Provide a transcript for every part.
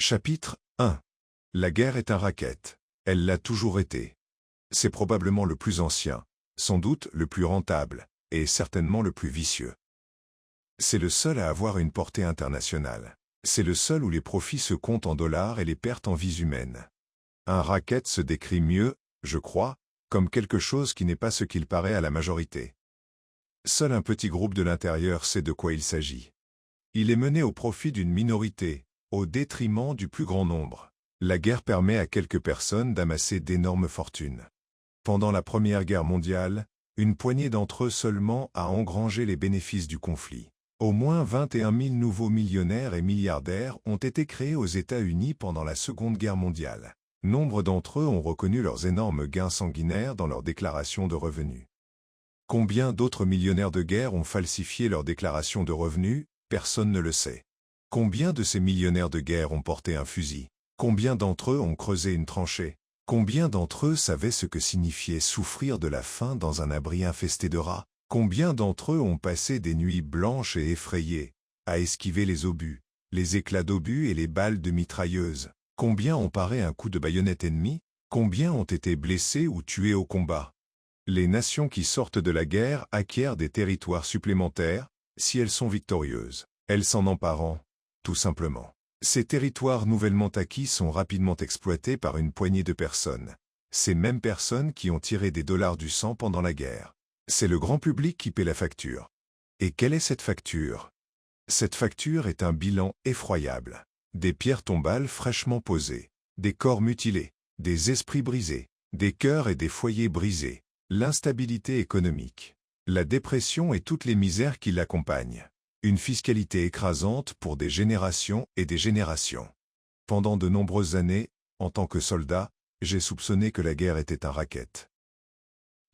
Chapitre 1. La guerre est un racket. Elle l'a toujours été. C'est probablement le plus ancien, sans doute le plus rentable, et certainement le plus vicieux. C'est le seul à avoir une portée internationale. C'est le seul où les profits se comptent en dollars et les pertes en vies humaines. Un racket se décrit mieux, je crois, comme quelque chose qui n'est pas ce qu'il paraît à la majorité. Seul un petit groupe de l'intérieur sait de quoi il s'agit. Il est mené au profit d'une minorité, au détriment du plus grand nombre. La guerre permet à quelques personnes d'amasser d'énormes fortunes. Pendant la Première Guerre mondiale, une poignée d'entre eux seulement a engrangé les bénéfices du conflit. Au moins 21 000 nouveaux millionnaires et milliardaires ont été créés aux États-Unis pendant la Seconde Guerre mondiale. Nombre d'entre eux ont reconnu leurs énormes gains sanguinaires dans leurs déclarations de revenus. Combien d'autres millionnaires de guerre ont falsifié leurs déclarations de revenus? Personne ne le sait. Combien de ces millionnaires de guerre ont porté un fusil? Combien d'entre eux ont creusé une tranchée? Combien d'entre eux savaient ce que signifiait souffrir de la faim dans un abri infesté de rats? Combien d'entre eux ont passé des nuits blanches et effrayées, à esquiver les obus, les éclats d'obus et les balles de mitrailleuses? Combien ont paré un coup de baïonnette ennemi? Combien ont été blessés ou tués au combat? Les nations qui sortent de la guerre acquièrent des territoires supplémentaires, si elles sont victorieuses. Elles s'en emparent, tout simplement. Ces territoires nouvellement acquis sont rapidement exploités par une poignée de personnes. Ces mêmes personnes qui ont tiré des dollars du sang pendant la guerre. C'est le grand public qui paie la facture. Et quelle est cette facture? Cette facture est un bilan effroyable. Des pierres tombales fraîchement posées, des corps mutilés, des esprits brisés, des cœurs et des foyers brisés, l'instabilité économique, la dépression et toutes les misères qui l'accompagnent. Une fiscalité écrasante pour des générations et des générations. Pendant de nombreuses années, en tant que soldat, j'ai soupçonné que la guerre était un racket.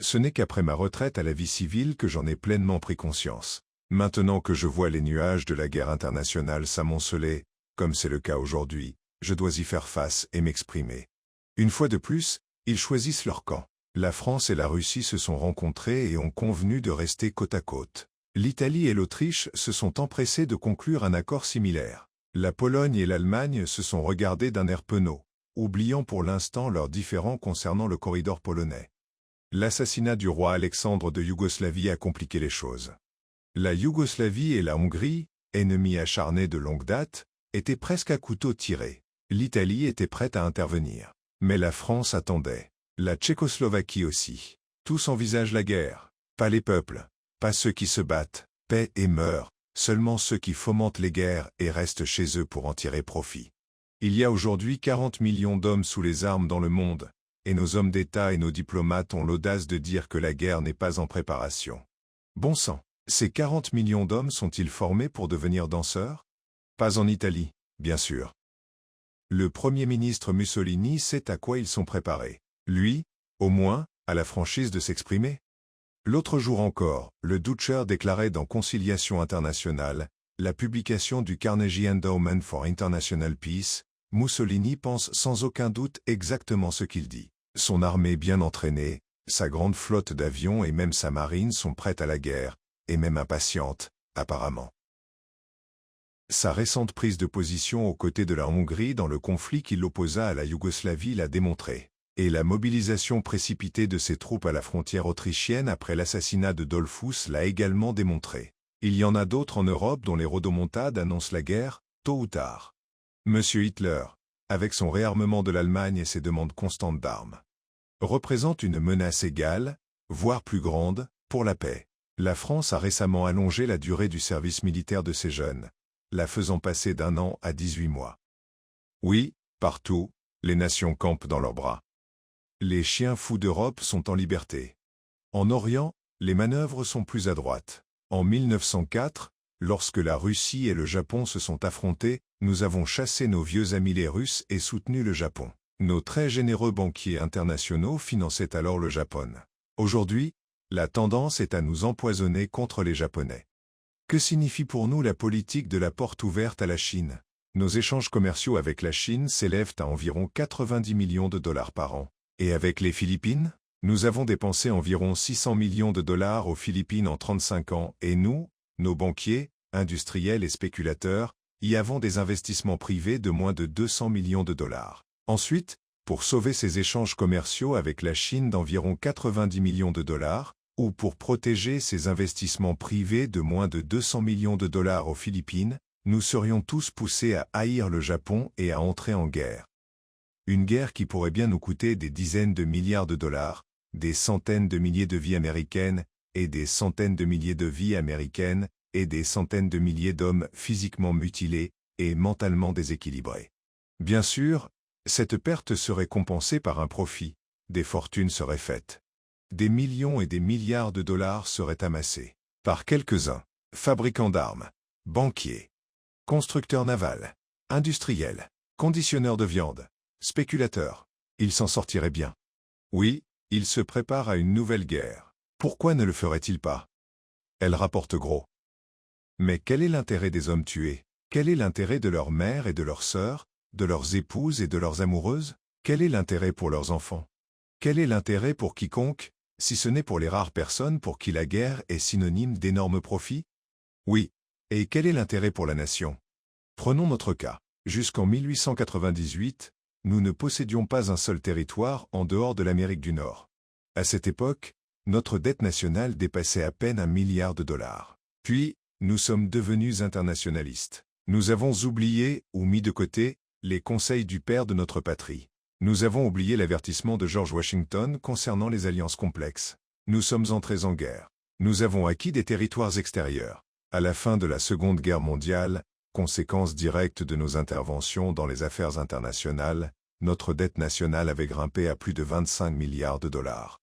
Ce n'est qu'après ma retraite à la vie civile que j'en ai pleinement pris conscience. Maintenant que je vois les nuages de la guerre internationale s'amonceler, comme c'est le cas aujourd'hui, je dois y faire face et m'exprimer. Une fois de plus, ils choisissent leur camp. La France et la Russie se sont rencontrés et ont convenu de rester côte à côte. L'Italie et l'Autriche se sont empressés de conclure un accord similaire. La Pologne et l'Allemagne se sont regardées d'un air penaud, oubliant pour l'instant leurs différends concernant le corridor polonais. L'assassinat du roi Alexandre de Yougoslavie a compliqué les choses. La Yougoslavie et la Hongrie, ennemis acharnés de longue date, étaient presque à couteau tiré. L'Italie était prête à intervenir. Mais la France attendait. La Tchécoslovaquie aussi. Tous envisagent la guerre. Pas les peuples. Pas ceux qui se battent, paient et meurent, seulement ceux qui fomentent les guerres et restent chez eux pour en tirer profit. Il y a aujourd'hui 40 millions d'hommes sous les armes dans le monde, et nos hommes d'État et nos diplomates ont l'audace de dire que la guerre n'est pas en préparation. Bon sang, ces 40 millions d'hommes sont-ils formés pour devenir danseurs? Pas en Italie, bien sûr. Le Premier ministre Mussolini sait à quoi ils sont préparés. Lui, au moins, a la franchise de s'exprimer. L'autre jour encore, le Dutcher déclarait dans Conciliation internationale, la publication du Carnegie Endowment for International Peace, Mussolini pense sans aucun doute exactement ce qu'il dit. Son armée bien entraînée, sa grande flotte d'avions et même sa marine sont prêtes à la guerre, et même impatientes, apparemment. Sa récente prise de position aux côtés de la Hongrie dans le conflit qui l'opposa à la Yougoslavie l'a démontré. Et la mobilisation précipitée de ses troupes à la frontière autrichienne après l'assassinat de Dollfuss l'a également démontré. Il y en a d'autres en Europe dont les rodomontades annoncent la guerre, tôt ou tard. Monsieur Hitler, avec son réarmement de l'Allemagne et ses demandes constantes d'armes, représente une menace égale, voire plus grande, pour la paix. La France a récemment allongé la durée du service militaire de ses jeunes, la faisant passer d'1 an à 18 mois. Oui, partout, les nations campent dans leurs bras. Les chiens fous d'Europe sont en liberté. En Orient, les manœuvres sont plus adroites. En 1904, lorsque la Russie et le Japon se sont affrontés, nous avons chassé nos vieux amis les Russes et soutenu le Japon. Nos très généreux banquiers internationaux finançaient alors le Japon. Aujourd'hui, la tendance est à nous empoisonner contre les Japonais. Que signifie pour nous la politique de la porte ouverte à la Chine? Nos échanges commerciaux avec la Chine s'élèvent à environ 90 millions de dollars par an. Et avec les Philippines, nous avons dépensé environ 600 millions de dollars aux Philippines en 35 ans et nous, nos banquiers, industriels et spéculateurs, y avant des investissements privés de moins de 200 millions de dollars. Ensuite, pour sauver ses échanges commerciaux avec la Chine d'environ 90 millions de dollars, ou pour protéger ses investissements privés de moins de 200 millions de dollars aux Philippines, nous serions tous poussés à haïr le Japon et à entrer en guerre. Une guerre qui pourrait bien nous coûter des dizaines de milliards de dollars, des centaines de milliers de vies américaines, et des centaines de milliers de vies américaines, et des centaines de milliers d'hommes physiquement mutilés et mentalement déséquilibrés. Bien sûr, cette perte serait compensée par un profit, des fortunes seraient faites. Des millions et des milliards de dollars seraient amassés par quelques-uns, fabricants d'armes, banquiers, constructeurs navals, industriels, conditionneurs de viande, spéculateurs. Ils s'en sortiraient bien. Oui, ils se préparent à une nouvelle guerre. Pourquoi ne le feraient-ils pas? Elle rapporte gros. Mais quel est l'intérêt des hommes tués? Quel est l'intérêt de leurs mères et de leurs sœurs, de leurs épouses et de leurs amoureuses? Quel est l'intérêt pour leurs enfants? Quel est l'intérêt pour quiconque, si ce n'est pour les rares personnes pour qui la guerre est synonyme d'énormes profits? Oui. Et quel est l'intérêt pour la nation? Prenons notre cas. Jusqu'en 1898, nous ne possédions pas un seul territoire en dehors de l'Amérique du Nord. À cette époque, notre dette nationale dépassait à peine 1 milliard de dollars. Puis, nous sommes devenus internationalistes. Nous avons oublié, ou mis de côté, les conseils du père de notre patrie. Nous avons oublié l'avertissement de George Washington concernant les alliances complexes. Nous sommes entrés en guerre. Nous avons acquis des territoires extérieurs. À la fin de la Seconde Guerre mondiale, conséquence directe de nos interventions dans les affaires internationales, notre dette nationale avait grimpé à plus de 25 milliards de dollars.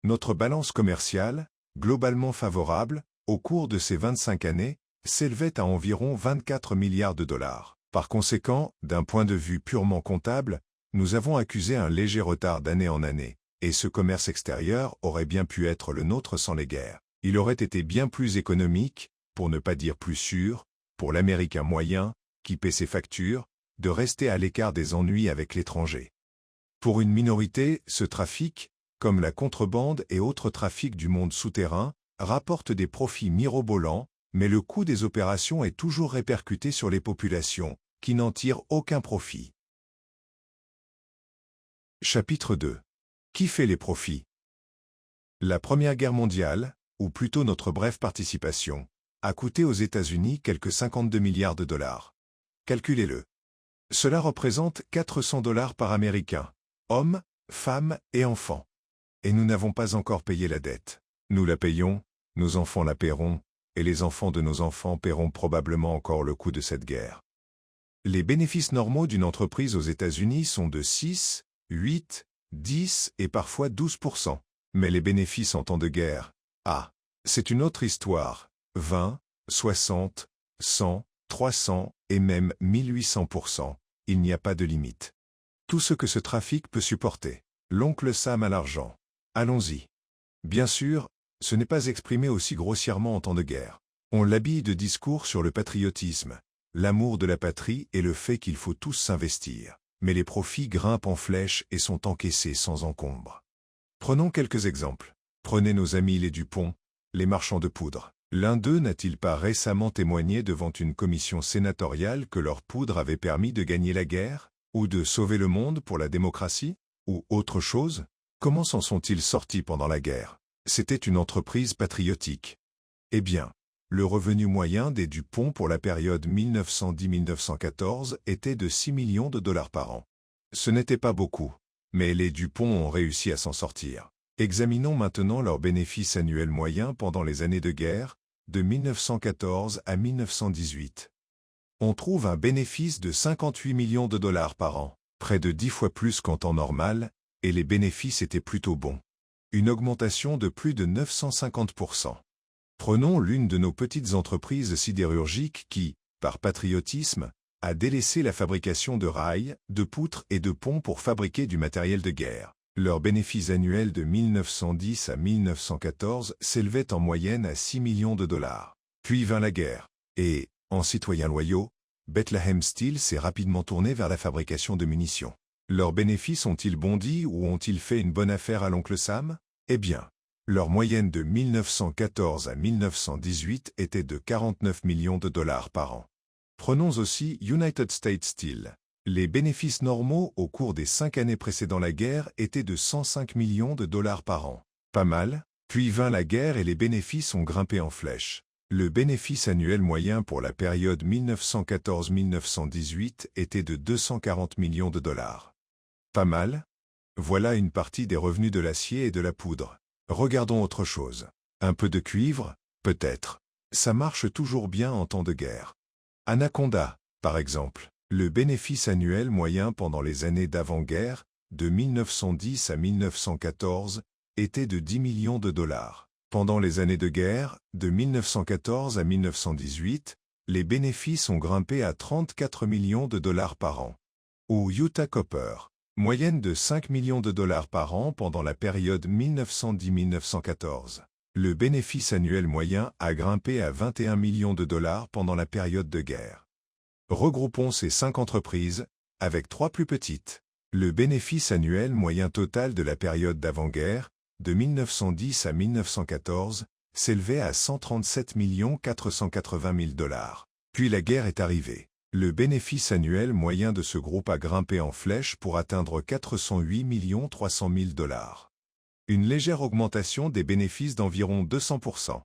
Notre balance commerciale, globalement favorable, au cours de ces 25 années, s'élevait à environ 24 milliards de dollars. Par conséquent, d'un point de vue purement comptable, nous avons accusé un léger retard d'année en année, et ce commerce extérieur aurait bien pu être le nôtre sans les guerres. Il aurait été bien plus économique, pour ne pas dire plus sûr, pour l'Américain moyen, qui paie ses factures, de rester à l'écart des ennuis avec l'étranger. Pour une minorité, ce trafic, comme la contrebande et autres trafics du monde souterrain, rapporte des profits mirobolants, mais le coût des opérations est toujours répercuté sur les populations, qui n'en tirent aucun profit. Chapitre 2. Qui fait les profits? La Première Guerre mondiale, ou plutôt notre brève participation, a coûté aux États-Unis quelques 52 milliards de dollars. Calculez-le. Cela représente 400 dollars par Américain, hommes, femmes et enfants. Et nous n'avons pas encore payé la dette. Nous la payons, nos enfants la paieront, et les enfants de nos enfants paieront probablement encore le coût de cette guerre. Les bénéfices normaux d'une entreprise aux États-Unis sont de 6, 8, 10 et parfois 12%. Mais les bénéfices en temps de guerre, c'est une autre histoire. 20, 60, 100, 300 et même 1800%. Il n'y a pas de limite. Tout ce que ce trafic peut supporter. L'oncle Sam a l'argent. Allons-y. Bien sûr, ce n'est pas exprimé aussi grossièrement en temps de guerre. On l'habille de discours sur le patriotisme, l'amour de la patrie et le fait qu'il faut tous s'investir. Mais les profits grimpent en flèche et sont encaissés sans encombre. Prenons quelques exemples. Prenez nos amis les Dupont, les marchands de poudre. L'un d'eux n'a-t-il pas récemment témoigné devant une commission sénatoriale que leur poudre avait permis de gagner la guerre, ou de sauver le monde pour la démocratie, ou autre chose? Comment s'en sont-ils sortis pendant la guerre? C'était une entreprise patriotique. Eh bien, le revenu moyen des Dupont pour la période 1910-1914 était de 6 millions de dollars par an. Ce n'était pas beaucoup, mais les Dupont ont réussi à s'en sortir. Examinons maintenant leurs bénéfices annuels moyens pendant les années de guerre, de 1914 à 1918. On trouve un bénéfice de 58 millions de dollars par an, près de 10 fois plus qu'en temps normal, et les bénéfices étaient plutôt bons. Une augmentation de plus de 950%. Prenons l'une de nos petites entreprises sidérurgiques qui, par patriotisme, a délaissé la fabrication de rails, de poutres et de ponts pour fabriquer du matériel de guerre. Leur bénéfice annuel de 1910 à 1914 s'élevait en moyenne à 6 millions de dollars. Puis vint la guerre, et, en citoyens loyaux, Bethlehem Steel s'est rapidement tourné vers la fabrication de munitions. Leurs bénéfices ont-ils bondi ou ont-ils fait une bonne affaire à l'oncle Sam? Eh bien, leur moyenne de 1914 à 1918 était de 49 millions de dollars par an. Prenons aussi United States Steel. Les bénéfices normaux au cours des 5 années précédant la guerre étaient de 105 millions de dollars par an. Pas mal. Puis vint la guerre et les bénéfices ont grimpé en flèche. Le bénéfice annuel moyen pour la période 1914-1918 était de 240 millions de dollars. Pas mal. Voilà une partie des revenus de l'acier et de la poudre. Regardons autre chose. Un peu de cuivre, peut-être. Ça marche toujours bien en temps de guerre. Anaconda, par exemple. Le bénéfice annuel moyen pendant les années d'avant-guerre, de 1910 à 1914, était de 10 millions de dollars. Pendant les années de guerre, de 1914 à 1918, les bénéfices ont grimpé à 34 millions de dollars par an. Ou Utah Copper, moyenne de 5 millions de dollars par an pendant la période 1910-1914. Le bénéfice annuel moyen a grimpé à 21 millions de dollars pendant la période de guerre. Regroupons ces 5 entreprises, avec 3 plus petites. Le bénéfice annuel moyen total de la période d'avant-guerre, de 1910 à 1914, s'élevait à 137 480 000 dollars. Puis la guerre est arrivée. Le bénéfice annuel moyen de ce groupe a grimpé en flèche pour atteindre 408 300 000 dollars. Une légère augmentation des bénéfices d'environ 200%.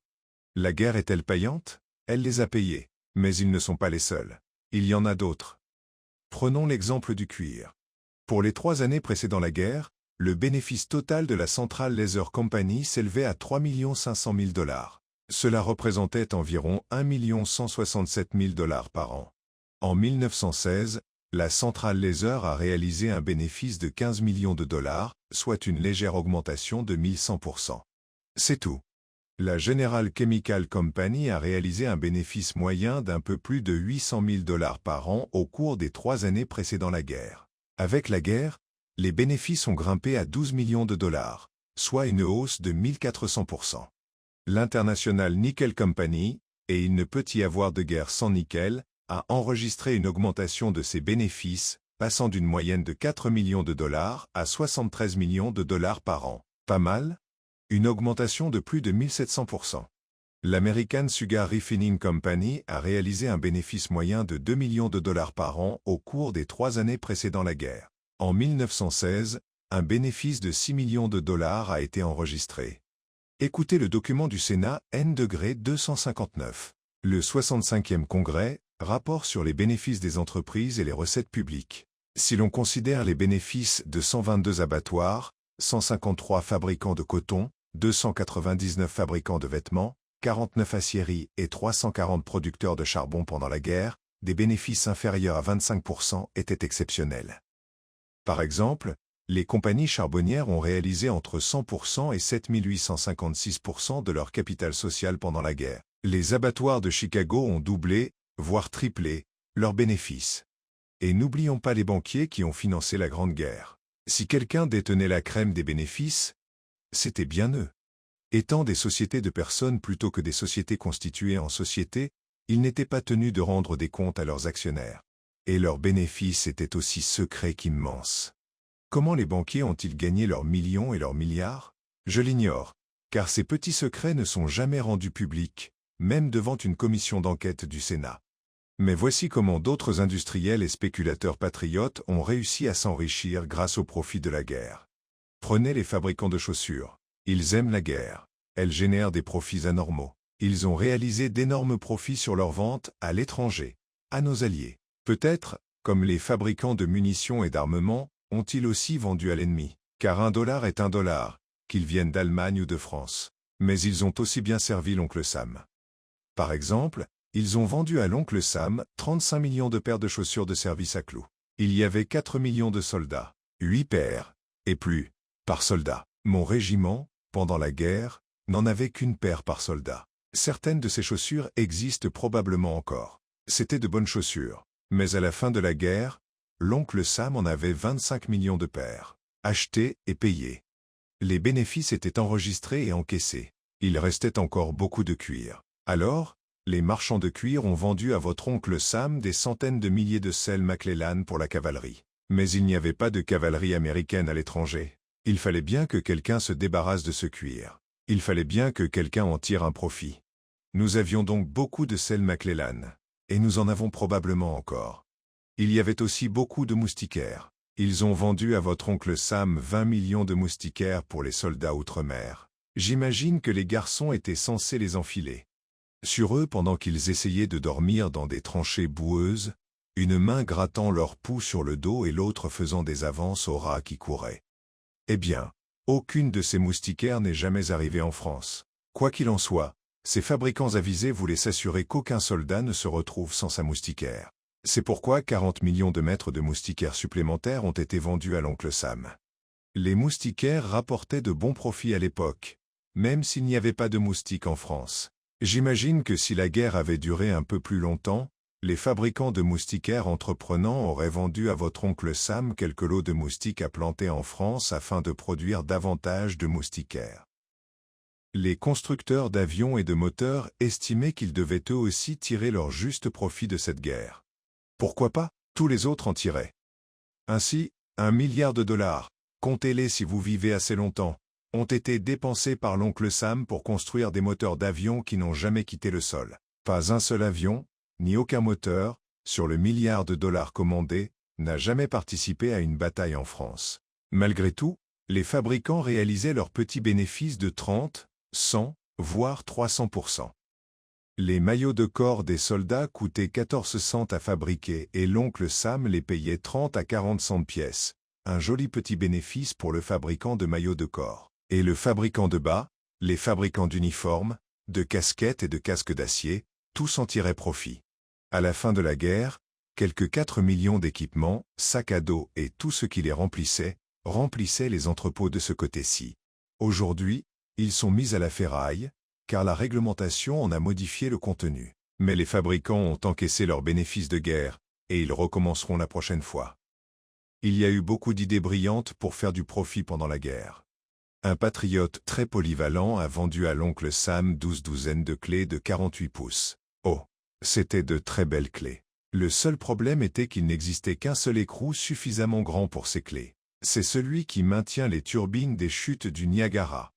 La guerre est-elle payante? Elle les a payés. Mais ils ne sont pas les seuls. Il y en a d'autres. Prenons l'exemple du cuir. Pour les 3 années précédant la guerre, le bénéfice total de la Central Leather Company s'élevait à 3 500 000 dollars. Cela représentait environ 1 167 000 dollars par an. En 1916, la Central Leather a réalisé un bénéfice de 15 millions de dollars, soit une légère augmentation de 1100%. C'est tout. La General Chemical Company a réalisé un bénéfice moyen d'un peu plus de 800 000 dollars par an au cours des 3 années précédant la guerre. Avec la guerre, les bénéfices ont grimpé à 12 millions de dollars, soit une hausse de 1400%. L'International Nickel Company, et il ne peut y avoir de guerre sans nickel, a enregistré une augmentation de ses bénéfices, passant d'une moyenne de 4 millions de dollars à 73 millions de dollars par an. Pas mal? Une augmentation de plus de 1700%. L'American Sugar Refining Company a réalisé un bénéfice moyen de 2 millions de dollars par an au cours des 3 années précédant la guerre. En 1916, un bénéfice de 6 millions de dollars a été enregistré. Écoutez le document du Sénat N-259. Le 65e Congrès, rapport sur les bénéfices des entreprises et les recettes publiques. Si l'on considère les bénéfices de 122 abattoirs, 153 fabricants de coton, 299 fabricants de vêtements, 49 aciéries et 340 producteurs de charbon pendant la guerre, des bénéfices inférieurs à 25% étaient exceptionnels. Par exemple, les compagnies charbonnières ont réalisé entre 100% et 7 856% de leur capital social pendant la guerre. Les abattoirs de Chicago ont doublé, voire triplé, leurs bénéfices. Et n'oublions pas les banquiers qui ont financé la Grande Guerre. Si quelqu'un détenait la crème des bénéfices, c'était bien eux. Étant des sociétés de personnes plutôt que des sociétés constituées en sociétés, ils n'étaient pas tenus de rendre des comptes à leurs actionnaires. Et leurs bénéfices étaient aussi secrets qu'immenses. Comment les banquiers ont-ils gagné leurs millions et leurs milliards? Je l'ignore, car ces petits secrets ne sont jamais rendus publics, même devant une commission d'enquête du Sénat. Mais voici comment d'autres industriels et spéculateurs patriotes ont réussi à s'enrichir grâce au profit de la guerre. Prenez les fabricants de chaussures. Ils aiment la guerre. Elle génère des profits anormaux. Ils ont réalisé d'énormes profits sur leurs ventes à l'étranger, à nos alliés. Peut-être, comme les fabricants de munitions et d'armements, ont-ils aussi vendu à l'ennemi, car $1 est $1, qu'ils viennent d'Allemagne ou de France. Mais ils ont aussi bien servi l'oncle Sam. Par exemple, ils ont vendu à l'oncle Sam 35 millions de paires de chaussures de service à clous. Il y avait 4 millions de soldats, 8 paires, et plus, par soldat. Mon régiment, pendant la guerre, n'en avait qu'une paire par soldat. Certaines de ces chaussures existent probablement encore. C'étaient de bonnes chaussures. Mais à la fin de la guerre, l'oncle Sam en avait 25 millions de paires, achetées et payées. Les bénéfices étaient enregistrés et encaissés. Il restait encore beaucoup de cuir. Alors, les marchands de cuir ont vendu à votre oncle Sam des centaines de milliers de selles McClellan pour la cavalerie. Mais il n'y avait pas de cavalerie américaine à l'étranger. Il fallait bien que quelqu'un se débarrasse de ce cuir. Il fallait bien que quelqu'un en tire un profit. Nous avions donc beaucoup de selles McClellan. Et nous en avons probablement encore. Il y avait aussi beaucoup de moustiquaires. Ils ont vendu à votre oncle Sam 20 millions de moustiquaires pour les soldats outre-mer. J'imagine que les garçons étaient censés les enfiler. Sur eux, pendant qu'ils essayaient de dormir dans des tranchées boueuses, une main grattant leur pouls sur le dos et l'autre faisant des avances aux rats qui couraient. Eh bien, aucune de ces moustiquaires n'est jamais arrivée en France. Quoi qu'il en soit, ces fabricants avisés voulaient s'assurer qu'aucun soldat ne se retrouve sans sa moustiquaire. C'est pourquoi 40 millions de mètres de moustiquaires supplémentaires ont été vendus à l'oncle Sam. Les moustiquaires rapportaient de bons profits à l'époque, même s'il n'y avait pas de moustiques en France. J'imagine que si la guerre avait duré un peu plus longtemps, les fabricants de moustiquaires entreprenants auraient vendu à votre oncle Sam quelques lots de moustiques à planter en France afin de produire davantage de moustiquaires. Les constructeurs d'avions et de moteurs estimaient qu'ils devaient eux aussi tirer leur juste profit de cette guerre. Pourquoi pas? Tous les autres en tiraient. Ainsi, 1 milliard de dollars, comptez-les si vous vivez assez longtemps, ont été dépensés par l'oncle Sam pour construire des moteurs d'avions qui n'ont jamais quitté le sol. Pas un seul avion, ni aucun moteur, sur le milliard de dollars commandé, n'a jamais participé à une bataille en France. Malgré tout, les fabricants réalisaient leurs petits bénéfices de 30, 100, voire 300%. Les maillots de corps des soldats coûtaient 14 cents à fabriquer et l'oncle Sam les payait 30 à 40 cents de pièce. Un joli petit bénéfice pour le fabricant de maillots de corps. Et le fabricant de bas, les fabricants d'uniformes, de casquettes et de casques d'acier, tous en tiraient profit. À la fin de la guerre, quelques 4 millions d'équipements, sacs à dos et tout ce qui les remplissaient les entrepôts de ce côté-ci. Aujourd'hui, ils sont mis à la ferraille, car la réglementation en a modifié le contenu. Mais les fabricants ont encaissé leurs bénéfices de guerre, et ils recommenceront la prochaine fois. Il y a eu beaucoup d'idées brillantes pour faire du profit pendant la guerre. Un patriote très polyvalent a vendu à l'oncle Sam 12 douzaines de clés de 48 pouces. Oh, c'était de très belles clés. Le seul problème était qu'il n'existait qu'un seul écrou suffisamment grand pour ces clés. C'est celui qui maintient les turbines des chutes du Niagara.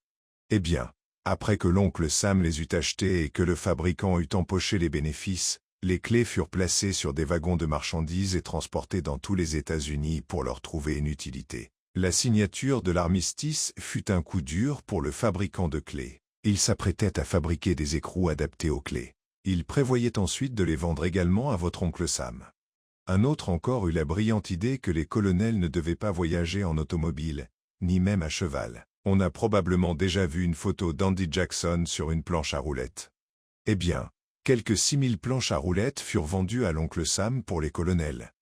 Eh bien, après que l'oncle Sam les eut achetées et que le fabricant eut empoché les bénéfices, les clés furent placées sur des wagons de marchandises et transportées dans tous les États-Unis pour leur trouver une utilité. La signature de l'armistice fut un coup dur pour le fabricant de clés. Il s'apprêtait à fabriquer des écrous adaptés aux clés. Il prévoyait ensuite de les vendre également à votre oncle Sam. Un autre encore eut la brillante idée que les colonels ne devaient pas voyager en automobile, ni même à cheval. On a probablement déjà vu une photo d'Andy Jackson sur une planche à roulettes. Eh bien, quelques 6000 planches à roulettes furent vendues à l'oncle Sam pour les colonels.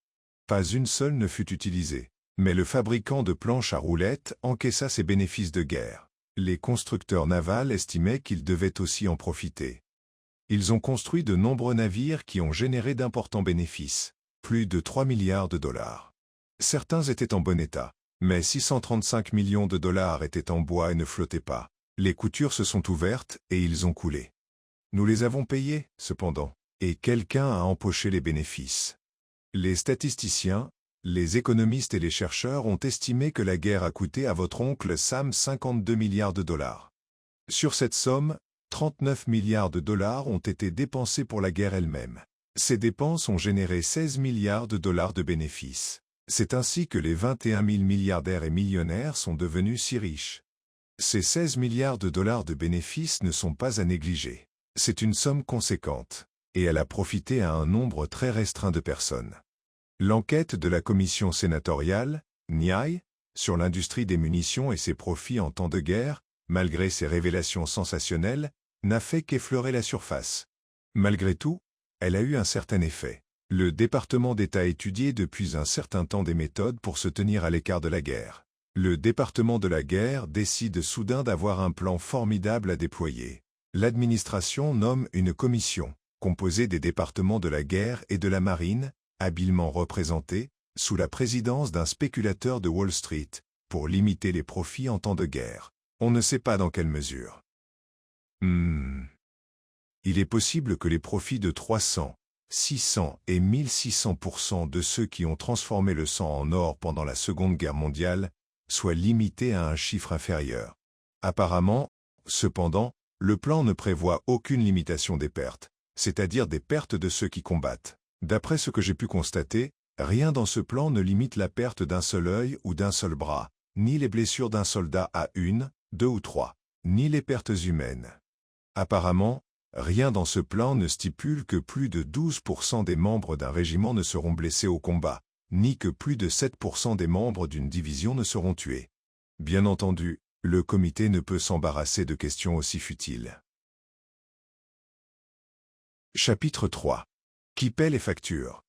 Pas une seule ne fut utilisée. Mais le fabricant de planches à roulettes encaissa ses bénéfices de guerre. Les constructeurs navals estimaient qu'ils devaient aussi en profiter. Ils ont construit de nombreux navires qui ont généré d'importants bénéfices, plus de 3 milliards de dollars. Certains étaient en bon état, mais 635 millions de dollars étaient en bois et ne flottaient pas. Les coutures se sont ouvertes et ils ont coulé. Nous les avons payés, cependant, et quelqu'un a empoché les bénéfices. Les statisticiens, les économistes et les chercheurs ont estimé que la guerre a coûté à votre oncle Sam 52 milliards de dollars. Sur cette somme, 39 milliards de dollars ont été dépensés pour la guerre elle-même. Ces dépenses ont généré 16 milliards de dollars de bénéfices. C'est ainsi que les 21 000 milliardaires et millionnaires sont devenus si riches. Ces 16 milliards de dollars de bénéfices ne sont pas à négliger. C'est une somme conséquente, et elle a profité à un nombre très restreint de personnes. L'enquête de la commission sénatoriale, NIAI, sur l'industrie des munitions et ses profits en temps de guerre, malgré ses révélations sensationnelles, n'a fait qu'effleurer la surface. Malgré tout, elle a eu un certain effet. Le département d'État étudiait depuis un certain temps des méthodes pour se tenir à l'écart de la guerre. Le département de la guerre décide soudain d'avoir un plan formidable à déployer. L'administration nomme une commission, composée des départements de la guerre et de la marine, habilement représentés, sous la présidence d'un spéculateur de Wall Street, pour limiter les profits en temps de guerre. On ne sait pas dans quelle mesure. Il est possible que les profits de 300, 600 et 1600% de ceux qui ont transformé le sang en or pendant la Seconde Guerre mondiale soient limités à un chiffre inférieur. Apparemment, cependant, le plan ne prévoit aucune limitation des pertes, c'est-à-dire des pertes de ceux qui combattent. D'après ce que j'ai pu constater, rien dans ce plan ne limite la perte d'un seul œil ou d'un seul bras, ni les blessures d'un soldat à 1, 2 ou 3, ni les pertes humaines. Apparemment, rien dans ce plan ne stipule que plus de 12% des membres d'un régiment ne seront blessés au combat, ni que plus de 7% des membres d'une division ne seront tués. Bien entendu, le comité ne peut s'embarrasser de questions aussi futiles. Chapitre 3. Qui paie les factures?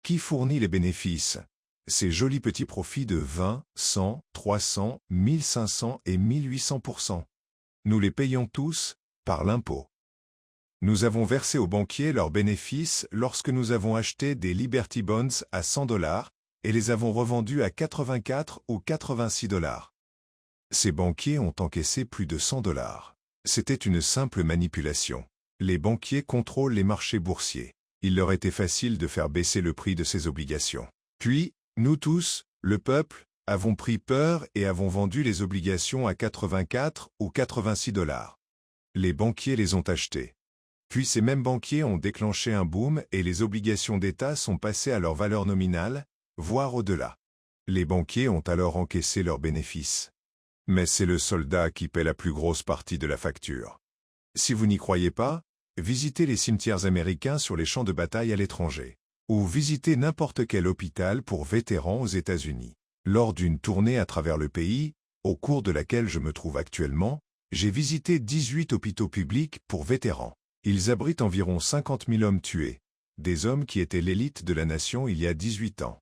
Qui fournit les bénéfices? Ces jolis petits profits de 20, 100, 300, 1500 et 1800%. Nous les payons tous, par l'impôt. Nous avons versé aux banquiers leurs bénéfices lorsque nous avons acheté des Liberty Bonds à $100 et les avons revendus à 84 ou 86 $. Ces banquiers ont encaissé plus de $100. C'était une simple manipulation. Les banquiers contrôlent les marchés boursiers. Il leur était facile de faire baisser le prix de ces obligations. Puis, nous tous, le peuple, avons pris peur et avons vendu les obligations à 84 ou 86 $. Les banquiers les ont achetées. Puis ces mêmes banquiers ont déclenché un boom et les obligations d'État sont passées à leur valeur nominale, voire au-delà. Les banquiers ont alors encaissé leurs bénéfices. Mais c'est le soldat qui paie la plus grosse partie de la facture. Si vous n'y croyez pas, visitez les cimetières américains sur les champs de bataille à l'étranger. Ou visitez n'importe quel hôpital pour vétérans aux États-Unis. Lors d'une tournée à travers le pays, au cours de laquelle je me trouve actuellement, j'ai visité 18 hôpitaux publics pour vétérans. Ils abritent environ 50 000 hommes tués, des hommes qui étaient l'élite de la nation il y a 18 ans.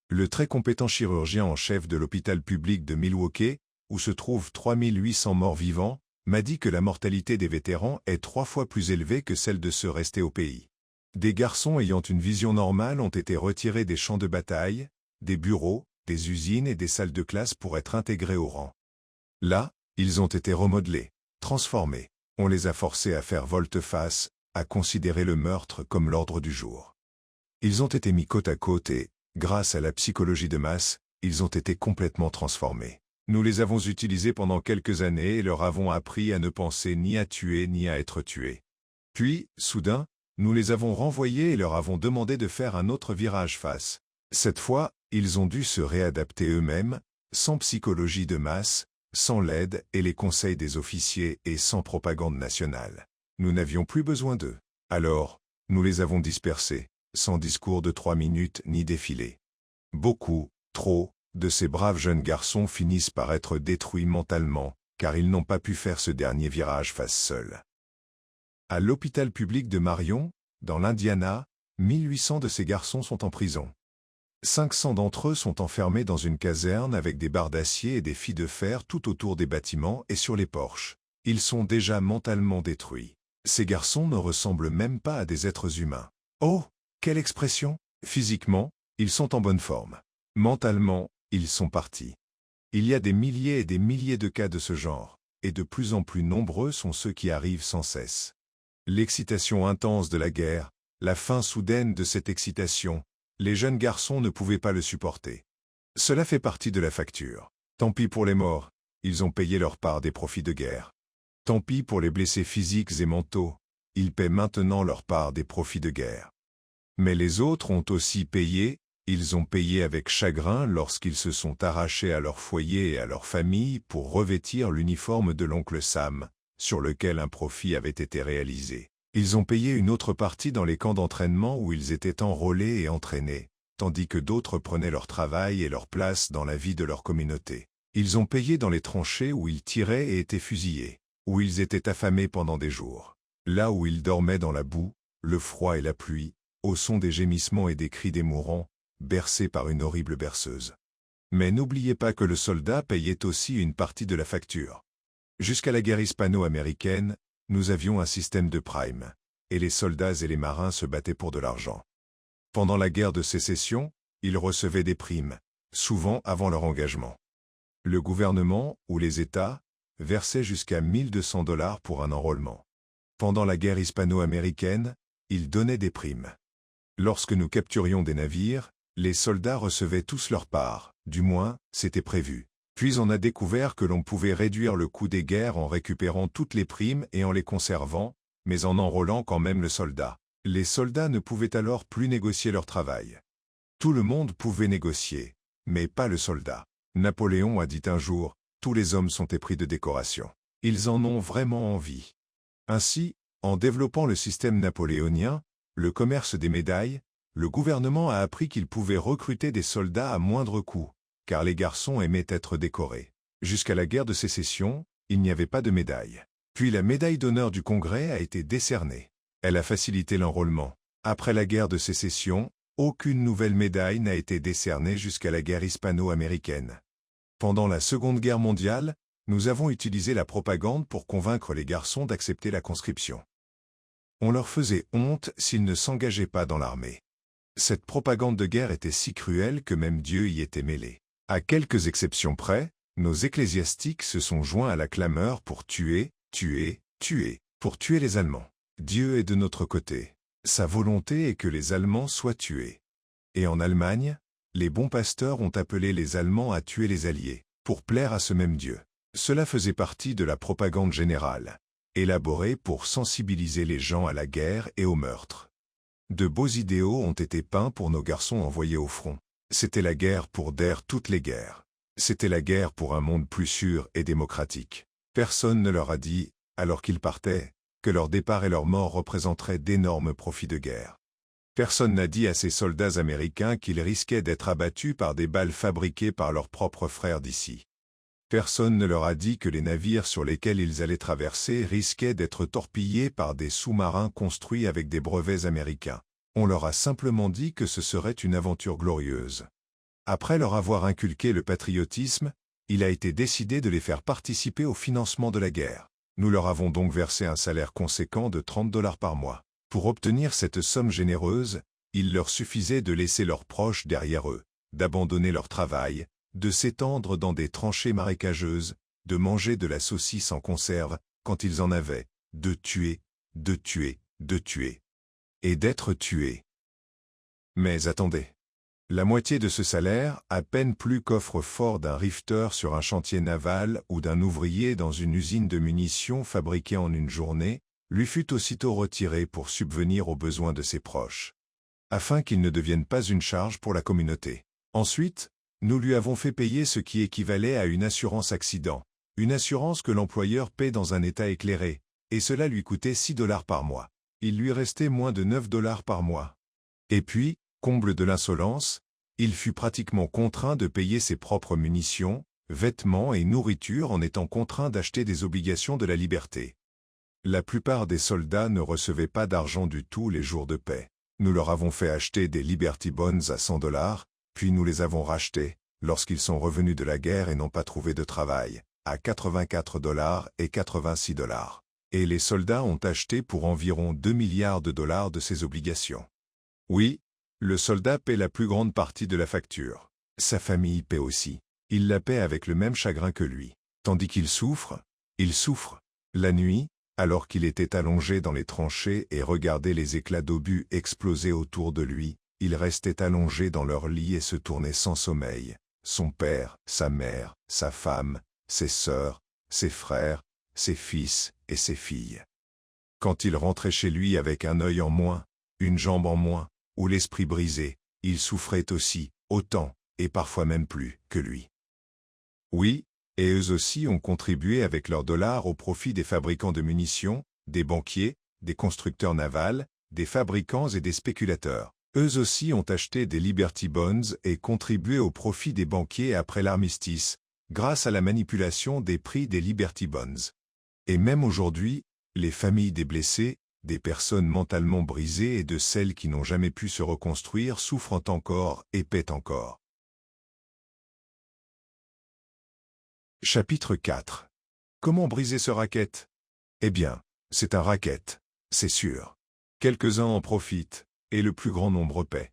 Le très compétent chirurgien en chef de l'hôpital public de Milwaukee, où se trouvent 3800 morts vivants, m'a dit que la mortalité des vétérans est 3 fois plus élevée que celle de ceux restés au pays. Des garçons ayant une vision normale ont été retirés des champs de bataille, des bureaux, des usines et des salles de classe pour être intégrés au rang. Là, ils ont été remodelés, transformés. On les a forcés à faire volte-face, à considérer le meurtre comme l'ordre du jour. Ils ont été mis côte à côte et, grâce à la psychologie de masse, ils ont été complètement transformés. Nous les avons utilisés pendant quelques années et leur avons appris à ne penser ni à tuer ni à être tués. Puis, soudain, nous les avons renvoyés et leur avons demandé de faire un autre virage face. Cette fois, ils ont dû se réadapter eux-mêmes, sans psychologie de masse, sans l'aide et les conseils des officiers et sans propagande nationale. Nous n'avions plus besoin d'eux. Alors, nous les avons dispersés, sans discours de 3 minutes ni défilé. Beaucoup, trop, de ces braves jeunes garçons finissent par être détruits mentalement, car ils n'ont pas pu faire ce dernier virage face seuls. À l'hôpital public de Marion, dans l'Indiana, 1800 de ces garçons sont en prison. 500 d'entre eux sont enfermés dans une caserne avec des barres d'acier et des fils de fer tout autour des bâtiments et sur les porches. Ils sont déjà mentalement détruits. Ces garçons ne ressemblent même pas à des êtres humains. Oh, quelle expression! Physiquement, ils sont en bonne forme. Mentalement, ils sont partis. Il y a des milliers et des milliers de cas de ce genre, et de plus en plus nombreux sont ceux qui arrivent sans cesse. L'excitation intense de la guerre, la fin soudaine de cette excitation, les jeunes garçons ne pouvaient pas le supporter. Cela fait partie de la facture. Tant pis pour les morts, ils ont payé leur part des profits de guerre. Tant pis pour les blessés physiques et mentaux, ils paient maintenant leur part des profits de guerre. Mais les autres ont aussi payé, ils ont payé avec chagrin lorsqu'ils se sont arrachés à leur foyer et à leur famille pour revêtir l'uniforme de l'oncle Sam, sur lequel un profit avait été réalisé. Ils ont payé une autre partie dans les camps d'entraînement où ils étaient enrôlés et entraînés, tandis que d'autres prenaient leur travail et leur place dans la vie de leur communauté. Ils ont payé dans les tranchées où ils tiraient et étaient fusillés, où ils étaient affamés pendant des jours, là où ils dormaient dans la boue, le froid et la pluie, au son des gémissements et des cris des mourants, bercés par une horrible berceuse. Mais n'oubliez pas que le soldat payait aussi une partie de la facture. Jusqu'à la guerre hispano-américaine, nous avions un système de prime, et les soldats et les marins se battaient pour de l'argent. Pendant la guerre de sécession, ils recevaient des primes, souvent avant leur engagement. Le gouvernement, ou les États, versaient jusqu'à 1200 $ pour un enrôlement. Pendant la guerre hispano-américaine, ils donnaient des primes. Lorsque nous capturions des navires, les soldats recevaient tous leur part, du moins, c'était prévu. Puis on a découvert que l'on pouvait réduire le coût des guerres en récupérant toutes les primes et en les conservant, mais en enrôlant quand même le soldat. Les soldats ne pouvaient alors plus négocier leur travail. Tout le monde pouvait négocier, mais pas le soldat. Napoléon a dit un jour, « Tous les hommes sont épris de décoration. Ils en ont vraiment envie. » Ainsi, en développant le système napoléonien, le commerce des médailles, le gouvernement a appris qu'il pouvait recruter des soldats à moindre coût, car les garçons aimaient être décorés. Jusqu'à la guerre de Sécession, il n'y avait pas de médaille. Puis la médaille d'honneur du Congrès a été décernée. Elle a facilité l'enrôlement. Après la guerre de Sécession, aucune nouvelle médaille n'a été décernée jusqu'à la guerre hispano-américaine. Pendant la Seconde Guerre mondiale, nous avons utilisé la propagande pour convaincre les garçons d'accepter la conscription. On leur faisait honte s'ils ne s'engageaient pas dans l'armée. Cette propagande de guerre était si cruelle que même Dieu y était mêlé. À quelques exceptions près, nos ecclésiastiques se sont joints à la clameur pour tuer, tuer, tuer, pour tuer les Allemands. Dieu est de notre côté. Sa volonté est que les Allemands soient tués. Et en Allemagne, les bons pasteurs ont appelé les Allemands à tuer les Alliés, pour plaire à ce même Dieu. Cela faisait partie de la propagande générale, élaborée pour sensibiliser les gens à la guerre et au meurtre. De beaux idéaux ont été peints pour nos garçons envoyés au front. C'était la guerre pour DER toutes les guerres. C'était la guerre pour un monde plus sûr et démocratique. Personne ne leur a dit, alors qu'ils partaient, que leur départ et leur mort représenteraient d'énormes profits de guerre. Personne n'a dit à ces soldats américains qu'ils risquaient d'être abattus par des balles fabriquées par leurs propres frères d'ici. Personne ne leur a dit que les navires sur lesquels ils allaient traverser risquaient d'être torpillés par des sous-marins construits avec des brevets américains. On leur a simplement dit que ce serait une aventure glorieuse. Après leur avoir inculqué le patriotisme, il a été décidé de les faire participer au financement de la guerre. Nous leur avons donc versé un salaire conséquent de $30 par mois. Pour obtenir cette somme généreuse, il leur suffisait de laisser leurs proches derrière eux, d'abandonner leur travail, de s'étendre dans des tranchées marécageuses, de manger de la saucisse en conserve, quand ils en avaient, de tuer, de tuer, de tuer, et d'être tués. Mais attendez. La moitié de ce salaire, à peine plus coffre-fort d'un rifteur sur un chantier naval ou d'un ouvrier dans une usine de munitions fabriquée en une journée, lui fut aussitôt retiré pour subvenir aux besoins de ses proches, afin qu'il ne devienne pas une charge pour la communauté. Ensuite, nous lui avons fait payer ce qui équivalait à une assurance accident, une assurance que l'employeur paie dans un état éclairé, et cela lui coûtait $6 par mois. Il lui restait moins de $9 par mois. Et puis, comble de l'insolence, il fut pratiquement contraint de payer ses propres munitions, vêtements et nourriture en étant contraint d'acheter des obligations de la liberté. La plupart des soldats ne recevaient pas d'argent du tout les jours de paix. Nous leur avons fait acheter des Liberty Bonds à $100, puis nous les avons rachetés, lorsqu'ils sont revenus de la guerre et n'ont pas trouvé de travail, à $84 et $86. Et les soldats ont acheté pour environ $2 milliards de ces obligations. Oui, le soldat paie la plus grande partie de la facture. Sa famille paie aussi. Il la paie avec le même chagrin que lui. Tandis qu'il souffre, la nuit, alors qu'il était allongé dans les tranchées et regardait les éclats d'obus exploser autour de lui, il restait allongé dans leur lit et se tournait sans sommeil. Son père, sa mère, sa femme, ses sœurs, ses frères, ses fils et ses filles. Quand il rentrait chez lui avec un œil en moins, une jambe en moins, ou l'esprit brisé, il souffrait aussi, autant, et parfois même plus, que lui. Oui, et eux aussi ont contribué avec leurs dollars au profit des fabricants de munitions, des banquiers, des constructeurs navals, des fabricants et des spéculateurs. Eux aussi ont acheté des Liberty Bonds et contribué au profit des banquiers après l'armistice, grâce à la manipulation des prix des Liberty Bonds. Et même aujourd'hui, les familles des blessés, des personnes mentalement brisées et de celles qui n'ont jamais pu se reconstruire souffrent encore et paient encore. Chapitre 4. Comment briser ce racket? Eh bien, c'est un racket, c'est sûr. Quelques-uns en profitent, et le plus grand nombre paie.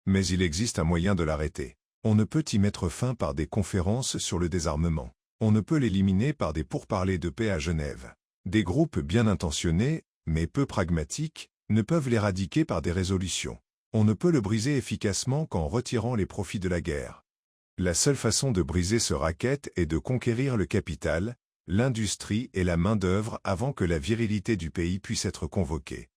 Mais il existe un moyen de l'arrêter. On ne peut y mettre fin par des conférences sur le désarmement. On ne peut l'éliminer par des pourparlers de paix à Genève. Des groupes bien intentionnés, mais peu pragmatiques, ne peuvent l'éradiquer par des résolutions. On ne peut le briser efficacement qu'en retirant les profits de la guerre. La seule façon de briser ce racket est de conquérir le capital, l'industrie et la main-d'œuvre avant que la virilité du pays puisse être convoquée.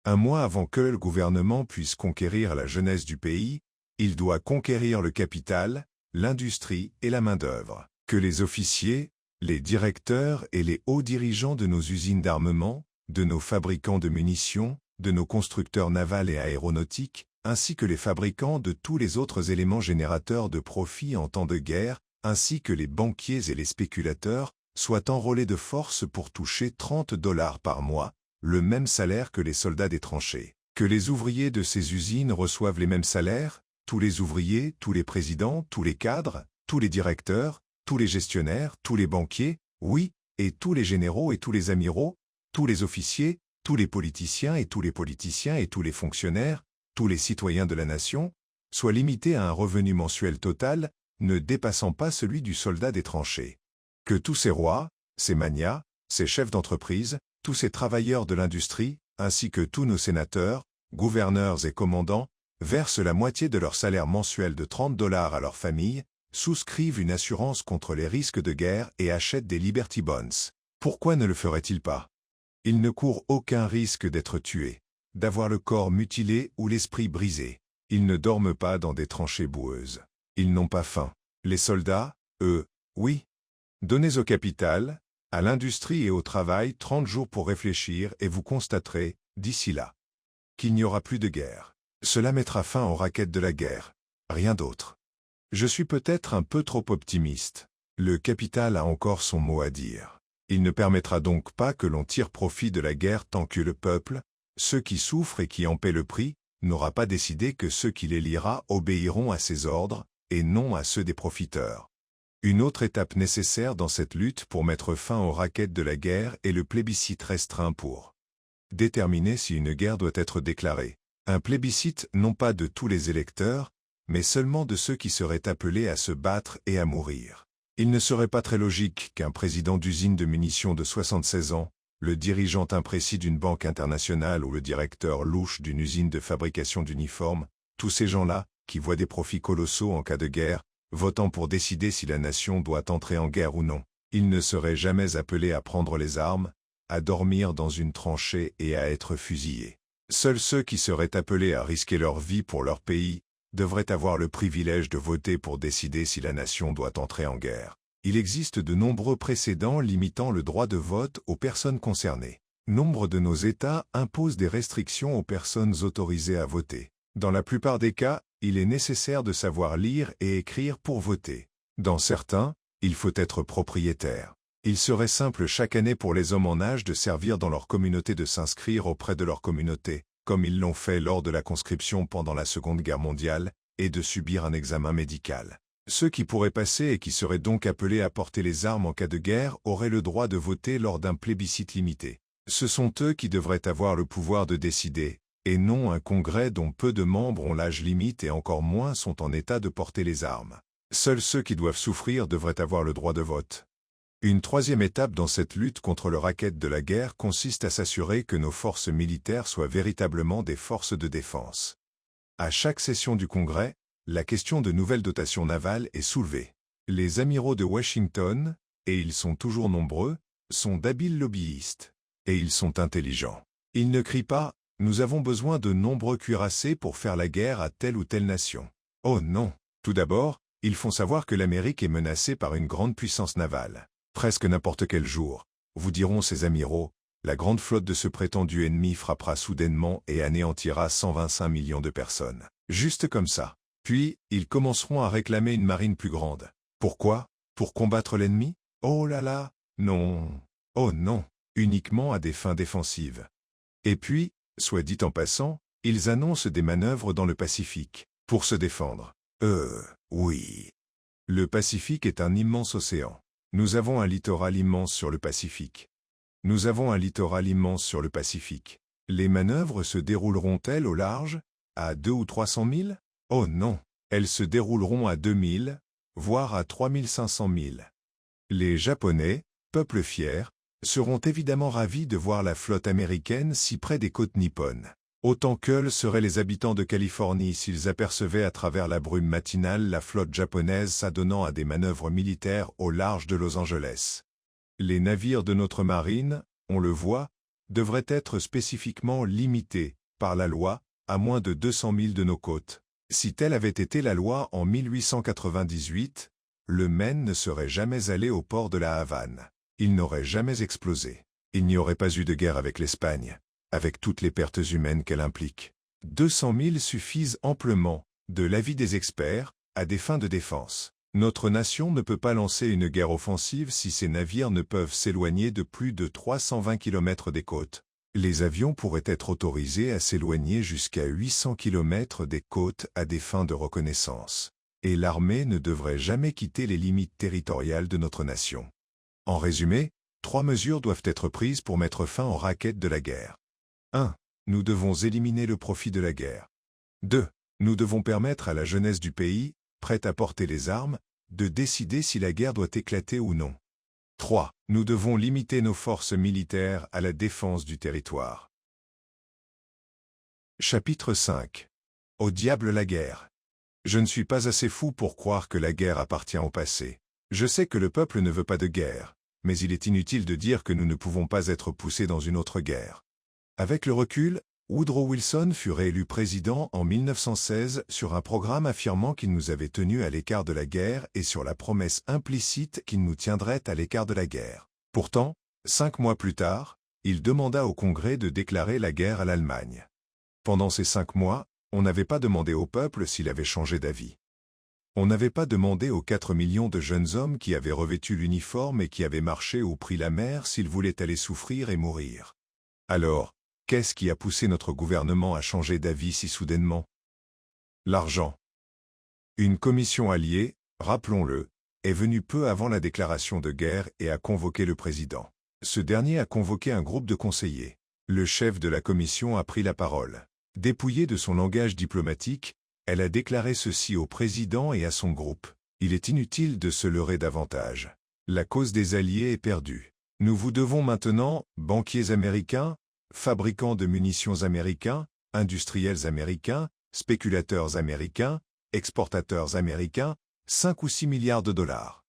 Un mois avant que le gouvernement puisse conquérir la jeunesse du pays, il doit conquérir le capital, l'industrie et la main-d'œuvre. Que les officiers, les directeurs et les hauts dirigeants de nos usines d'armement, de nos fabricants de munitions, de nos constructeurs navals et aéronautiques, ainsi que les fabricants de tous les autres éléments générateurs de profit en temps de guerre, ainsi que les banquiers et les spéculateurs, soient enrôlés de force pour toucher $30 par mois, le même salaire que les soldats des tranchées. Que les ouvriers de ces usines reçoivent les mêmes salaires, tous les ouvriers, tous les présidents, tous les cadres, tous les directeurs, tous les gestionnaires, tous les banquiers, oui, et tous les généraux et tous les amiraux, tous les officiers, tous les politiciens et tous les politiciens et tous les fonctionnaires, tous les citoyens de la nation, soient limités à un revenu mensuel total, ne dépassant pas celui du soldat des tranchées. Que tous ces rois, ces magnats, ces chefs d'entreprise, tous ces travailleurs de l'industrie, ainsi que tous nos sénateurs, gouverneurs et commandants, versent la moitié de leur salaire mensuel de $30 à leur famille, souscrivent une assurance contre les risques de guerre et achètent des Liberty Bonds. Pourquoi ne le ferait-il pas? Ils ne courent aucun risque d'être tués, d'avoir le corps mutilé ou l'esprit brisé. Ils ne dorment pas dans des tranchées boueuses. Ils n'ont pas faim. Les soldats, eux, oui. Donnez au capital, à l'industrie et au travail 30 jours pour réfléchir et vous constaterez, d'ici là, qu'il n'y aura plus de guerre. Cela mettra fin aux raquettes de la guerre. Rien d'autre. Je suis peut-être un peu trop optimiste. Le capital a encore son mot à dire. Il ne permettra donc pas que l'on tire profit de la guerre tant que le peuple, ceux qui souffrent et qui en paient le prix, n'aura pas décidé que ceux qui l'élira obéiront à ses ordres, et non à ceux des profiteurs. Une autre étape nécessaire dans cette lutte pour mettre fin aux raquettes de la guerre est le plébiscite restreint pour déterminer si une guerre doit être déclarée. Un plébiscite non pas de tous les électeurs, mais seulement de ceux qui seraient appelés à se battre et à mourir. Il ne serait pas très logique qu'un président d'usine de munitions de 76 ans, le dirigeant imprécis d'une banque internationale ou le directeur louche d'une usine de fabrication d'uniformes, tous ces gens-là, qui voient des profits colossaux en cas de guerre, votant pour décider si la nation doit entrer en guerre ou non, ils ne seraient jamais appelés à prendre les armes, à dormir dans une tranchée et à être fusillés. Seuls ceux qui seraient appelés à risquer leur vie pour leur pays devraient avoir le privilège de voter pour décider si la nation doit entrer en guerre. Il existe de nombreux précédents limitant le droit de vote aux personnes concernées. Nombre de nos États imposent des restrictions aux personnes autorisées à voter. Dans la plupart des cas, il est nécessaire de savoir lire et écrire pour voter. Dans certains, il faut être propriétaire. Il serait simple chaque année pour les hommes en âge de servir dans leur communauté de s'inscrire auprès de leur communauté, comme ils l'ont fait lors de la conscription pendant la Seconde Guerre mondiale, et de subir un examen médical. Ceux qui pourraient passer et qui seraient donc appelés à porter les armes en cas de guerre auraient le droit de voter lors d'un plébiscite limité. Ce sont eux qui devraient avoir le pouvoir de décider, et non un congrès dont peu de membres ont l'âge limite et encore moins sont en état de porter les armes. Seuls ceux qui doivent souffrir devraient avoir le droit de vote. Une troisième étape dans cette lutte contre le racket de la guerre consiste à s'assurer que nos forces militaires soient véritablement des forces de défense. À chaque session du Congrès, la question de nouvelles dotations navales est soulevée. Les amiraux de Washington, et ils sont toujours nombreux, sont d'habiles lobbyistes. Et ils sont intelligents. Ils ne crient pas « Nous avons besoin de nombreux cuirassés pour faire la guerre à telle ou telle nation ». Oh non! Tout d'abord, ils font savoir que l'Amérique est menacée par une grande puissance navale. Presque n'importe quel jour, vous diront ces amiraux, la grande flotte de ce prétendu ennemi frappera soudainement et anéantira 125 millions de personnes. Juste comme ça. Puis, ils commenceront à réclamer une marine plus grande. Pourquoi? Pour combattre l'ennemi? Oh là là! Non! Oh non! Uniquement à des fins défensives. Et puis, soit dit en passant, ils annoncent des manœuvres dans le Pacifique, pour se défendre. Oui. Le Pacifique est un immense océan. Nous avons un littoral immense sur le Pacifique. Nous avons un littoral immense sur le Pacifique. Les manœuvres se dérouleront-elles au large, à 200 ou 300 000? Oh non, elles se dérouleront à 2000, voire à 3500 000. Les Japonais, peuple fier, seront évidemment ravis de voir la flotte américaine si près des côtes nippones. Autant qu'eux seraient les habitants de Californie s'ils apercevaient à travers la brume matinale la flotte japonaise s'adonnant à des manœuvres militaires au large de Los Angeles. Les navires de notre marine, on le voit, devraient être spécifiquement limités, par la loi, à moins de 200 milles de nos côtes. Si telle avait été la loi en 1898, le Maine ne serait jamais allé au port de la Havane. Il n'aurait jamais explosé. Il n'y aurait pas eu de guerre avec l'Espagne, avec toutes les pertes humaines qu'elle implique. 200 milles suffisent amplement, de l'avis des experts, à des fins de défense. Notre nation ne peut pas lancer une guerre offensive si ses navires ne peuvent s'éloigner de plus de 320 km des côtes. Les avions pourraient être autorisés à s'éloigner jusqu'à 800 km des côtes à des fins de reconnaissance. Et l'armée ne devrait jamais quitter les limites territoriales de notre nation. En résumé, 3 mesures doivent être prises pour mettre fin aux rackets de la guerre. 1. Nous devons éliminer le profit de la guerre. 2. Nous devons permettre à la jeunesse du pays, prête à porter les armes, de décider si la guerre doit éclater ou non. 3. Nous devons limiter nos forces militaires à la défense du territoire. Chapitre 5. Au diable la guerre. Je ne suis pas assez fou pour croire que la guerre appartient au passé. Je sais que le peuple ne veut pas de guerre, mais il est inutile de dire que nous ne pouvons pas être poussés dans une autre guerre. Avec le recul, Woodrow Wilson fut réélu président en 1916 sur un programme affirmant qu'il nous avait tenus à l'écart de la guerre et sur la promesse implicite qu'il nous tiendrait à l'écart de la guerre. Pourtant, 5 mois plus tard, il demanda au Congrès de déclarer la guerre à l'Allemagne. Pendant ces 5 mois, on n'avait pas demandé au peuple s'il avait changé d'avis. On n'avait pas demandé aux 4 millions de jeunes hommes qui avaient revêtu l'uniforme et qui avaient marché ou pris la mer s'ils voulaient aller souffrir et mourir. Alors, qu'est-ce qui a poussé notre gouvernement à changer d'avis si soudainement? L'argent. Une commission alliée, rappelons-le, est venue peu avant la déclaration de guerre et a convoqué le président. Ce dernier a convoqué un groupe de conseillers. Le chef de la commission a pris la parole. Dépouillée de son langage diplomatique, elle a déclaré ceci au président et à son groupe. Il est inutile de se leurrer davantage. La cause des Alliés est perdue. Nous vous devons maintenant, banquiers américains, fabricants de munitions américains, industriels américains, spéculateurs américains, exportateurs américains, 5 ou 6 milliards de dollars.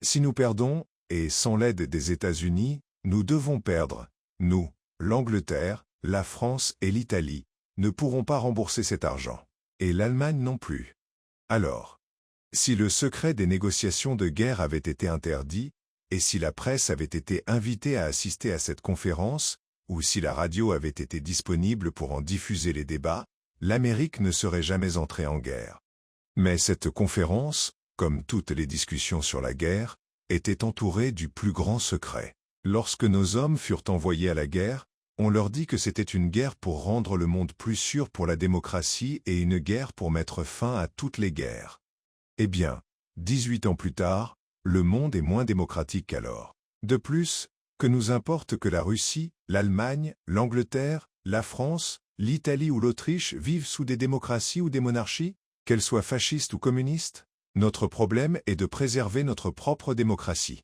Si nous perdons, et sans l'aide des États-Unis, nous devons perdre, nous, l'Angleterre, la France et l'Italie, ne pourront pas rembourser cet argent. Et l'Allemagne non plus. Alors, si le secret des négociations de guerre avait été interdit, et si la presse avait été invitée à assister à cette conférence, ou si la radio avait été disponible pour en diffuser les débats, l'Amérique ne serait jamais entrée en guerre. Mais cette conférence, comme toutes les discussions sur la guerre, était entourée du plus grand secret. Lorsque nos hommes furent envoyés à la guerre, on leur dit que c'était une guerre pour rendre le monde plus sûr pour la démocratie et une guerre pour mettre fin à toutes les guerres. Eh bien, 18 ans plus tard, le monde est moins démocratique qu'alors. De plus, que nous importe que la Russie, l'Allemagne, l'Angleterre, la France, l'Italie ou l'Autriche vivent sous des démocraties ou des monarchies, qu'elles soient fascistes ou communistes? Notre problème est de préserver notre propre démocratie.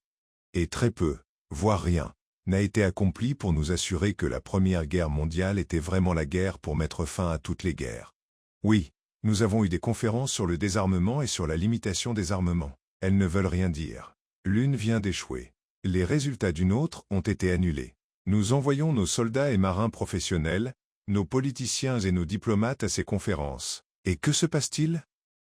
Et très peu, voire rien, n'a été accompli pour nous assurer que la Première Guerre mondiale était vraiment la guerre pour mettre fin à toutes les guerres. Oui, nous avons eu des conférences sur le désarmement et sur la limitation des armements. Elles ne veulent rien dire. L'une vient d'échouer. Les résultats d'une autre ont été annulés. Nous envoyons nos soldats et marins professionnels, nos politiciens et nos diplomates à ces conférences. Et que se passe-t-il?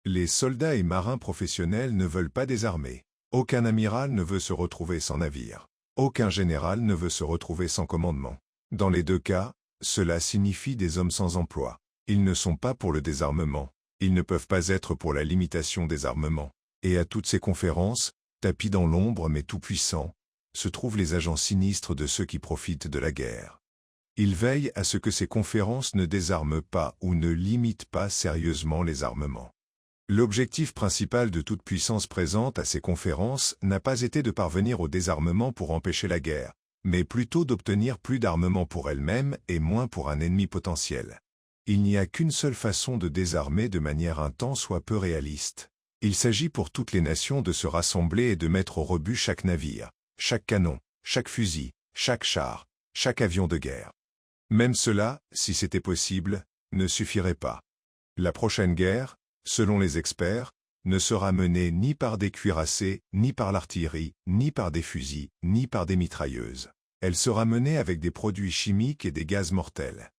Les soldats et marins professionnels ne veulent pas désarmer. Aucun amiral ne veut se retrouver sans navire. Aucun général ne veut se retrouver sans commandement. Dans les deux cas, cela signifie des hommes sans emploi. Ils ne sont pas pour le désarmement. Ils ne peuvent pas être pour la limitation des armements. Et à toutes ces conférences, tapis dans l'ombre mais tout-puissants, se trouvent les agents sinistres de ceux qui profitent de la guerre. Ils veillent à ce que ces conférences ne désarment pas ou ne limitent pas sérieusement les armements. L'objectif principal de toute puissance présente à ces conférences n'a pas été de parvenir au désarmement pour empêcher la guerre, mais plutôt d'obtenir plus d'armement pour elle-même et moins pour un ennemi potentiel. Il n'y a qu'une seule façon de désarmer de manière un tant soit peu réaliste. Il s'agit pour toutes les nations de se rassembler et de mettre au rebut chaque navire, chaque canon, chaque fusil, chaque char, chaque avion de guerre. Même cela, si c'était possible, ne suffirait pas. La prochaine guerre, selon les experts, ne sera menée ni par des cuirassés, ni par l'artillerie, ni par des fusils, ni par des mitrailleuses. Elle sera menée avec des produits chimiques et des gaz mortels.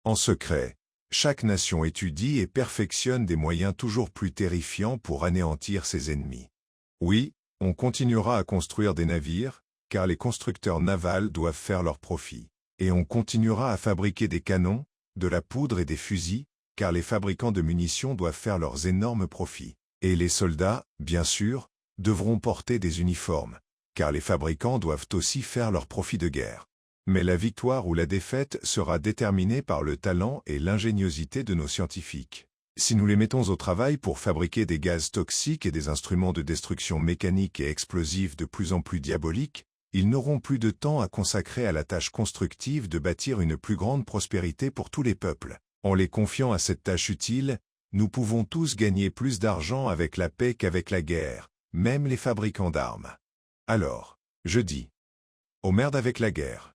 En secret, chaque nation étudie et perfectionne des moyens toujours plus terrifiants pour anéantir ses ennemis. Oui, on continuera à construire des navires, car les constructeurs navals doivent faire leur profit. Et on continuera à fabriquer des canons, de la poudre et des fusils, car les fabricants de munitions doivent faire leurs énormes profits. Et les soldats, bien sûr, devront porter des uniformes, car les fabricants doivent aussi faire leurs profits de guerre. Mais la victoire ou la défaite sera déterminée par le talent et l'ingéniosité de nos scientifiques. Si nous les mettons au travail pour fabriquer des gaz toxiques et des instruments de destruction mécanique et explosifs de plus en plus diaboliques, ils n'auront plus de temps à consacrer à la tâche constructive de bâtir une plus grande prospérité pour tous les peuples. En les confiant à cette tâche utile, nous pouvons tous gagner plus d'argent avec la paix qu'avec la guerre, même les fabricants d'armes. Alors, je dis, au merde avec la guerre.